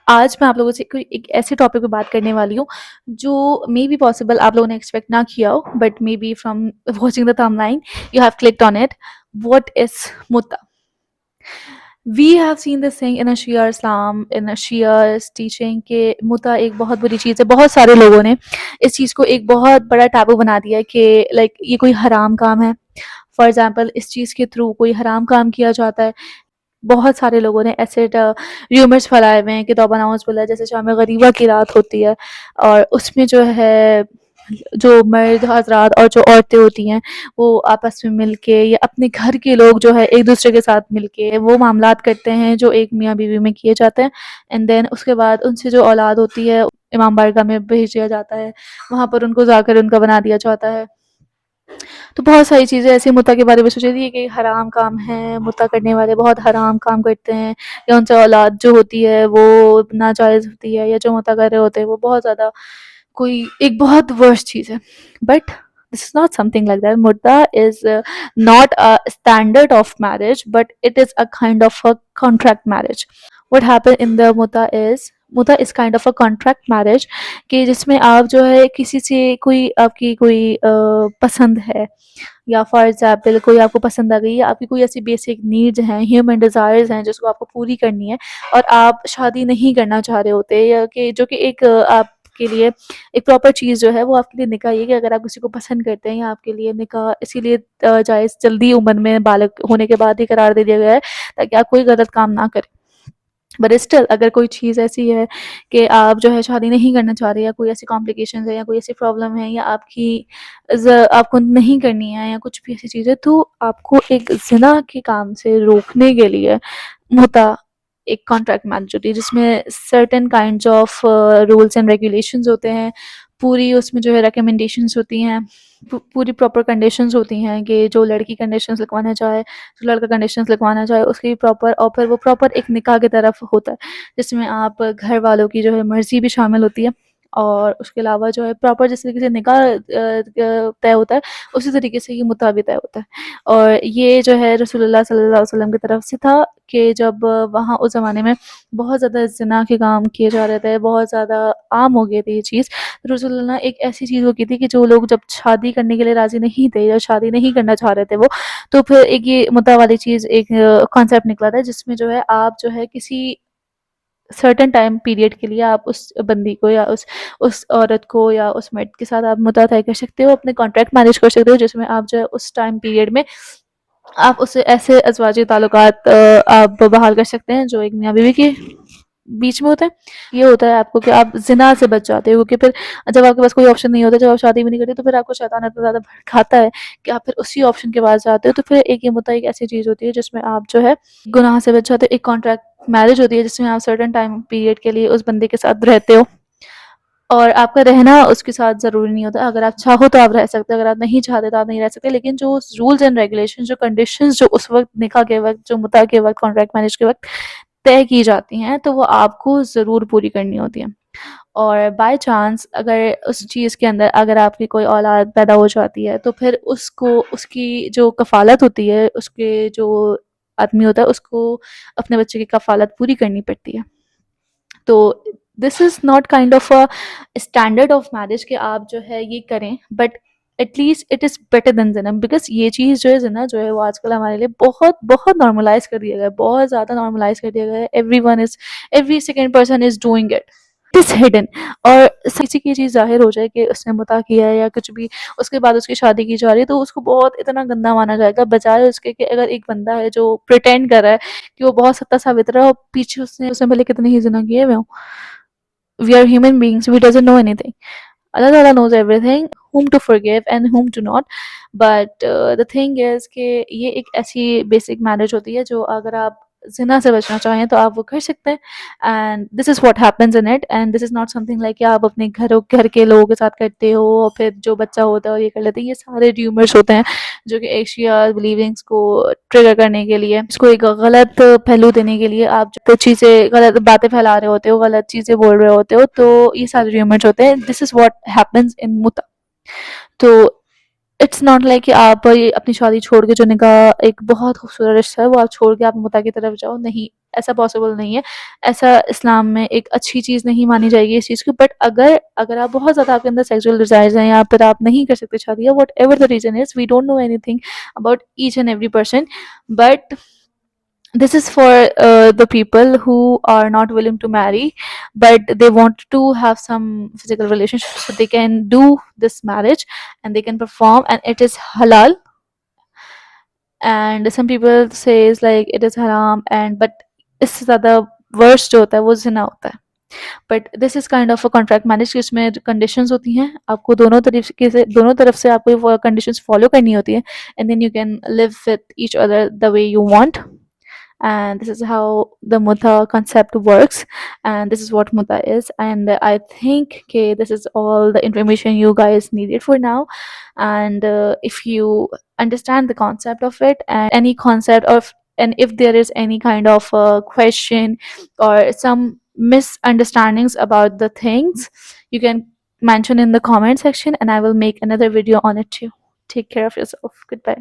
آج میں آپ لوگوں سے کوئی ایک ایسے ٹاپک پہ بات کرنے والی ہوں جو مے بی پاسبل آپ لوگوں نے ایکسپیکٹ نہ کیا ہو, but maybe from watching the thumbnail you have clicked on it. What is متا؟ We have seen this thing in Shia Islam, in Shia teaching کہ متا ایک بہت بری چیز ہے. بہت سارے لوگوں نے اس چیز کو ایک بہت بڑا ٹیبو بنا دیا ہے کہ لائک یہ کوئی حرام کام ہے. فار ایگزامپل اس چیز کے تھرو کوئی حرام کام کیا جاتا ہے. بہت سارے لوگوں نے ایسے ریومرز پھیلائے ہوئے ہیں کہ توبہ نعوذ باللہ, جیسے شام غریبہ کی رات ہوتی ہے اور اس میں جو ہے جو مرد حضرات اور جو عورتیں ہوتی ہیں وہ آپس میں مل کے یا اپنے گھر کے لوگ جو ہے ایک دوسرے کے ساتھ مل کے وہ معاملات کرتے ہیں جو ایک میاں بیوی میں کیے جاتے ہیں. اینڈ دین اس کے بعد ان سے جو اولاد ہوتی ہے امام بارگاہ میں بھیج دیا جاتا ہے, وہاں پر ان کو جا کر ان کا بنا دیا جاتا ہے. تو بہت ساری چیزیں ایسی متا کے بارے میں سوچی تھی کہ حرام کام ہے, متا کرنے والے بہت حرام کام کرتے ہیں, یا ان سے اولاد جو ہوتی ہے وہ ناجائز ہوتی ہے, یا جو متا کر رہے ہوتے ہیں وہ بہت زیادہ کوئی ایک بہت ورس چیز ہے. But this is not something like that. Mutta is not a standard of marriage, but it is a kind of a contract marriage. What happened in the Mutta is kind of a contract marriage کہ جس میں آپ جو ہے کسی سے کوئی آپ کی کوئی پسند ہے, یا فار ایگزامپل کوئی آپ کو پسند آ گئی, یا آپ کی کوئی ایسی بیسک نیڈز ہیں, ہیومن ڈیزائرز ہیں جس کو آپ کو پوری کرنی ہے, اور آپ شادی نہیں کرنا چاہ رہے ہوتے, یا کہ جو کہ ایک آپ کے لیے ایک پراپر چیز جو ہے وہ آپ کے لیے نکاح یہ کہ اگر آپ کسی کو پسند کرتے ہیں, یا آپ کے لیے نکاح اسی لیے جائز جلدی عمر میں بالغ ہونے کے بعد ہی قرار دے دیا گیا ہے تاکہ آپ کوئی غلط کام نہ کریں. بٹ اسٹل اگر کوئی چیز ایسی ہے کہ آپ جو ہے شادی نہیں کرنا چاہ رہے, یا کوئی ایسی کمپلیکیشنز ہے, یا کوئی ایسی پرابلم ہے, یا آپ کو نہیں کرنی ہے, یا کچھ بھی ایسی چیز ہے, تو آپ کو ایک زنا کے کام سے روکنے کے لیے متا ایک کانٹریکٹ میرج ہوتی ہے جس میں certain kinds of rules and regulations ہوتے ہیں. پوری اس میں جو ہے ریکمنڈیشنز ہوتی ہیں, پوری پراپر کنڈیشنز ہوتی ہیں کہ جو لڑکی کنڈیشنز لگوانا چاہے, جو لڑکا کنڈیشنز لگوانا چاہے اس کی پراپر, اور پھر وہ پراپر ایک نکاح کی طرف ہوتا ہے جس میں آپ گھر والوں کی جو ہے مرضی بھی شامل ہوتی ہے, اور اس کے علاوہ جو ہے پراپر جس طریقے سے نکاح طے ہوتا ہے اسی طریقے سے یہ متا بھی طے ہوتا ہے. اور یہ جو ہے رسول اللہ صلی اللہ علیہ وسلم کی طرف سے تھا کہ جب وہاں اس زمانے میں بہت زیادہ زنا کے کام کیے جا رہے تھے, بہت زیادہ عام ہو گئی تھی یہ چیز. رسول اللہ ایک ایسی چیز ہو گئی تھی کہ جو لوگ جب شادی کرنے کے لیے راضی نہیں تھے, یا شادی نہیں کرنا چاہ رہے تھے وہ, تو پھر ایک یہ متا والی چیز ایک کانسیپٹ نکلا تھا جس میں جو ہے آپ جو ہے کسی سرٹن ٹائم پیریڈ کے لیے آپ اس بندی کو, یا اس عورت کو, یا اس مرد کے ساتھ آپ متا طے کر سکتے ہو, اپنے کانٹریکٹ مینیج کر سکتے ہو, جس میں آپ جو ہے اس ٹائم پیریڈ میں آپ اس سے ایسے ازواجی تعلقات آپ بحال کر سکتے ہیں جو ایک میاں بیوی کے بیچ میں ہوتا ہے. یہ ہوتا ہے آپ کو کہ آپ زنا سے بچ جاتے ہو, کیونکہ پھر جب آپ کے پاس کوئی آپشن نہیں ہوتا, جب آپ شادی بھی نہیں کرتے, تو پھر آپ کو شیطان اتنا زیادہ بھڑکاتا ہے کہ آپ پھر اسی آپشن کے بعد جاتے ہو. تو پھر ایک یہ متا ایک ایسی چیز ہوتی ہے جس میں آپ جو ہے گناہ سے بچ جاتے ہو. ایک کانٹریکٹ میرج ہوتی ہے جس میں آپ سرٹن ٹائم پیریڈ کے لیے اس بندے کے ساتھ رہتے ہو, اور آپ کا رہنا اس کے ساتھ ضروری نہیں ہوتا. اگر آپ چاہو تو آپ رہ سکتے, اگر آپ نہیں چاہتے تو آپ نہیں رہ سکتے. لیکن جو رولز اینڈ ریگولیشن, جو کنڈیشنز جو اس وقت نکاح کے وقت, جو متا کے وقت, کانٹریکٹ میرج کے وقت طے کی جاتی ہیں, تو وہ آپ کو ضرور پوری کرنی ہوتی ہیں. اور بائی چانس اگر اس چیز کے اندر اگر آپ کی کوئی اولاد پیدا ہو جاتی ہے, تو پھر اس کو اس کی جو کفالت ہوتی ہے, اس کے جو آدمی ہوتا ہے اس کو اپنے بچے کی کفالت پوری کرنی پڑتی ہے. تو this is not kind of a standard of marriage کہ آپ جو ہے یہ کریں, but at least it is better than زنا, بیکاز یہ چیز جو ہے زنا جو ہے وہ آج کل ہمارے لیے بہت بہت نارملائز کر دیا گیا ہے, بہت زیادہ نارملائز کر دیا گیا ہے. Every second person is doing it. It is hidden, اور کسی کی یہ چیز ظاہر ہو جائے کہ اس نے متا کیا ہے یا کچھ بھی, اس کے بعد اس کی شادی کی جا رہی ہے, تو اس کو بہت اتنا گندا مانا جائے گا, بجائے اس کے کہ اگر ایک بندہ ہے جو پریٹینڈ کر رہا ہے کہ وہ بہت ستا ثابت رہا ہے, اور پیچھے اس نے بھلے کتنے ہی زنا کیے ہوئے ہوں. We are human beings, we doesn't know anything. Allah Ta'ala knows everything, whom to forgive and whom to not. But the thing is کہ یہ ایک ایسی بیسک میرج ہوتی ہے جو اگر آپ زنا سے بچنا چاہیں تو آپ وہ کر سکتے ہیں. And this is what happens in it, and this is not some thing like کہ آپ اپنے گھر کے لوگوں کے ساتھ کرتے ہو اور پھر جو بچہ ہوتا ہے اور یہ کر لیتے ہیں. یہ سارے ریومرز ہوتے ہیں جو کہ ایشیا بلیونگس کو ٹریگر کرنے کے لیے, اس کو ایک غلط پہلو دینے کے لیے آپ جو چیزیں غلط باتیں پھیلا رہے ہوتے ہو, غلط چیزیں بول رہے ہوتے ہو, تو یہ سارے ریومرز ہوتے ہیں. دس از واٹ ہیپنز ان متا. تو اٹس ناٹ لائک کہ آپ یہ اپنی شادی چھوڑ کے جو نکاح ایک بہت خوبصورت رشتہ ہے وہ آپ چھوڑ کے آپ متا کی طرف جاؤ. نہیں, ایسا پاسبل نہیں ہے. ایسا اسلام میں ایک اچھی چیز نہیں مانی جائے گی اس چیز کی. بٹ اگر آپ بہت زیادہ آپ کے اندر سیکسول ڈیزائرز ہیں یا پھر آپ نہیں کر سکتے شادی, یا whatever the reason is, we don't know anything about each and every person, but this is for the people who are not willing to marry but they want to have some physical relationship, so they can do this marriage and they can perform and it is halal. And some people says like it is haram, and but اس سے زیادہ ورس جو ہوتا ہے وہ زنا ہوتا ہے. But this is kind of a contract marriage, اس میں کنڈیشنز ہوتی ہیں, آپ کو دونوں طرف سے آپ کو کنڈیشنز فالو کرنی ہوتی ہیں, and then you can live with each other the way you want. And this is how the mutha concept works, and this is what mutha is. And I think okay, this is all the information you guys needed for now. And if you understand the concept of it and any concept of, and if there is any kind of question or some misunderstandings about the things, you can mention in the comment section and I will make another video on it too. Take care of yourself. Goodbye.